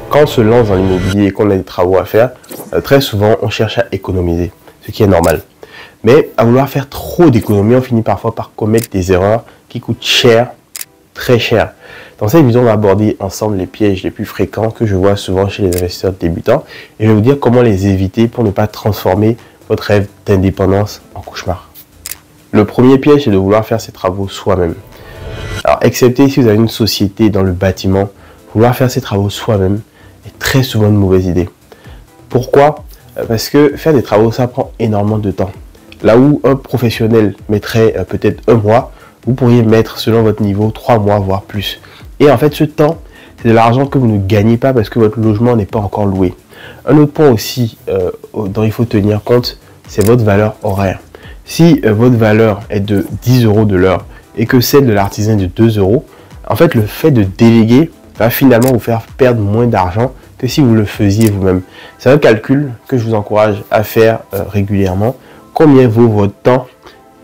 Quand on se lance dans l'immobilier et qu'on a des travaux à faire, très souvent on cherche à économiser, ce qui est normal. Mais à vouloir faire trop d'économies, on finit parfois par commettre des erreurs qui coûtent cher, très cher. Dans cette vidéo, on va aborder ensemble les pièges les plus fréquents que je vois souvent chez les investisseurs débutants et je vais vous dire comment les éviter pour ne pas transformer votre rêve d'indépendance en cauchemar. Le premier piège, c'est de vouloir faire ses travaux soi-même. Alors, excepté si vous avez une société dans le bâtiment, vouloir faire ses travaux soi-même est très souvent une mauvaise idée. Pourquoi? Parce que faire des travaux, ça prend énormément de temps. Là où un professionnel mettrait peut-être un mois, vous pourriez mettre, selon votre niveau, 3 mois, voire plus. Et en fait, ce temps, c'est de l'argent que vous ne gagnez pas parce que votre logement n'est pas encore loué. Un autre point aussi dont il faut tenir compte, c'est votre valeur horaire. Si votre valeur est de 10 € de l'heure et que celle de l'artisan est de 2 €, en fait, le fait de déléguer va finalement vous faire perdre moins d'argent que si vous le faisiez vous-même. C'est un calcul que je vous encourage à faire régulièrement. Combien vaut votre temps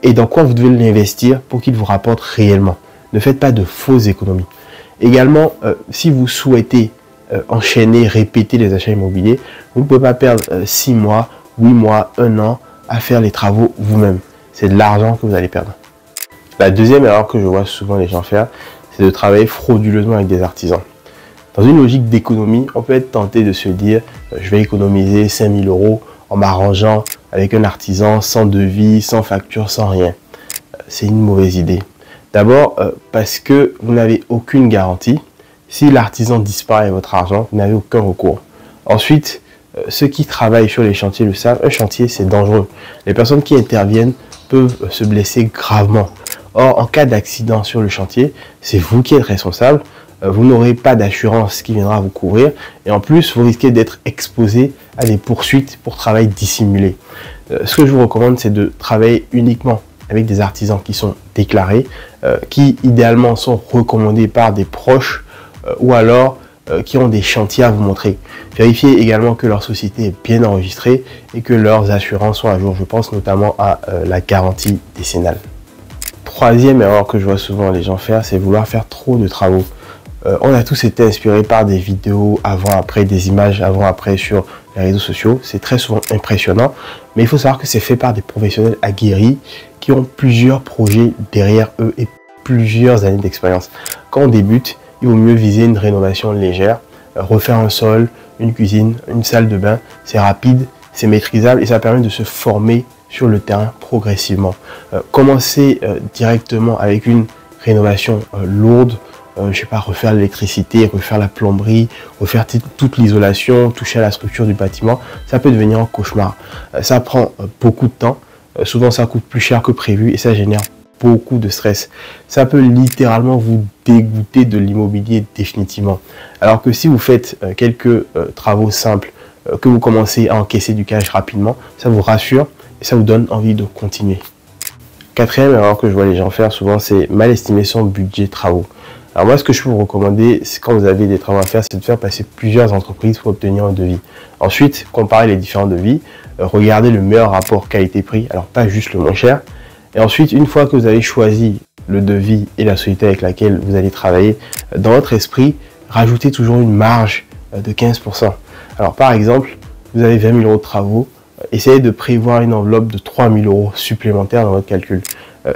et dans quoi vous devez l'investir pour qu'il vous rapporte réellement. Ne faites pas de fausses économies. Également, si vous souhaitez enchaîner, répéter les achats immobiliers, vous ne pouvez pas perdre 6 mois, 8 mois, 1 an à faire les travaux vous-même. C'est de l'argent que vous allez perdre. La deuxième erreur que je vois souvent les gens faire, c'est de travailler frauduleusement avec des artisans. Dans une logique d'économie, on peut être tenté de se dire je vais économiser 5 000 € en m'arrangeant avec un artisan sans devis, sans facture, sans rien. C'est une mauvaise idée. D'abord parce que vous n'avez aucune garantie. Si l'artisan disparaît votre argent, vous n'avez aucun recours. Ensuite, ceux qui travaillent sur les chantiers le savent, un chantier c'est dangereux. Les personnes qui interviennent peuvent se blesser gravement. Or, en cas d'accident sur le chantier, c'est vous qui êtes responsable. Vous n'aurez pas d'assurance qui viendra vous couvrir. Et en plus, vous risquez d'être exposé à des poursuites pour travail dissimulé. Ce que je vous recommande, c'est de travailler uniquement avec des artisans qui sont déclarés, qui idéalement sont recommandés par des proches ou alors qui ont des chantiers à vous montrer. Vérifiez également que leur société est bien enregistrée et que leurs assurances sont à jour. Je pense notamment à la garantie décennale. Troisième erreur que je vois souvent les gens faire, c'est vouloir faire trop de travaux. On a tous été inspirés par des vidéos avant-après, des images avant-après sur les réseaux sociaux. C'est très souvent impressionnant, mais il faut savoir que c'est fait par des professionnels aguerris qui ont plusieurs projets derrière eux et plusieurs années d'expérience. Quand on débute, il vaut mieux viser une rénovation légère, refaire un sol, une cuisine, une salle de bain. C'est rapide, c'est maîtrisable et ça permet de se former sur le terrain progressivement. Commencer directement avec une rénovation lourde, je sais pas, refaire l'électricité, refaire la plomberie, refaire toute l'isolation, toucher à la structure du bâtiment, ça peut devenir un cauchemar. Ça prend beaucoup de temps, souvent ça coûte plus cher que prévu et ça génère beaucoup de stress. Ça peut littéralement vous dégoûter de l'immobilier définitivement. Alors que si vous faites quelques travaux simples, que vous commencez à encaisser du cash rapidement, ça vous rassure et ça vous donne envie de continuer. Quatrième erreur que je vois les gens faire souvent, c'est mal estimer son budget travaux. Alors moi, ce que je peux vous recommander, c'est quand vous avez des travaux à faire, c'est de faire passer plusieurs entreprises pour obtenir un devis. Ensuite, comparer les différents devis, regarder le meilleur rapport qualité-prix, alors pas juste le moins cher. Et ensuite, une fois que vous avez choisi le devis et la société avec laquelle vous allez travailler, dans votre esprit, rajoutez toujours une marge de 15%. Alors par exemple, vous avez 20 000 € de travaux, essayez de prévoir une enveloppe de 3 000 € supplémentaires dans votre calcul.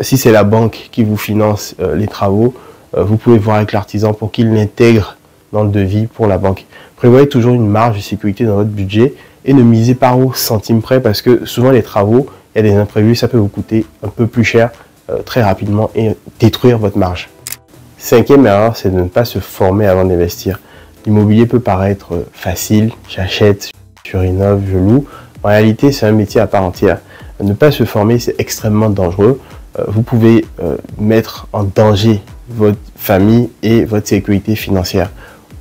Si c'est la banque qui vous finance les travaux, vous pouvez voir avec l'artisan pour qu'il l'intègre dans le devis pour la banque. Prévoyez toujours une marge de sécurité dans votre budget et ne misez pas au centime près parce que souvent les travaux, il y a des imprévus, ça peut vous coûter un peu plus cher très rapidement et détruire votre marge. Cinquième erreur, c'est de ne pas se former avant d'investir. L'immobilier peut paraître facile, j'achète, je rénove, je loue. En réalité, c'est un métier à part entière. Ne pas se former, c'est extrêmement dangereux. Vous pouvez mettre en danger votre famille et votre sécurité financière.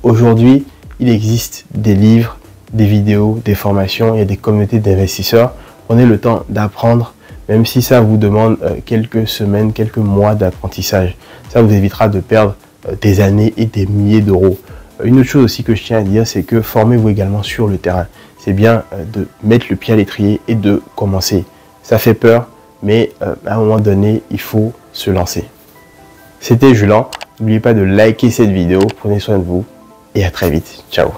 Aujourd'hui, il existe des livres, des vidéos, des formations, il y a des communautés d'investisseurs. Prenez le temps d'apprendre, même si ça vous demande quelques semaines, quelques mois d'apprentissage. Ça vous évitera de perdre des années et des milliers d'euros. Une autre chose aussi que je tiens à dire, c'est que formez-vous également sur le terrain. C'est bien de mettre le pied à l'étrier et de commencer. Ça fait peur, mais à un moment donné, il faut se lancer. C'était Julien. N'oubliez pas de liker cette vidéo. Prenez soin de vous et à très vite. Ciao.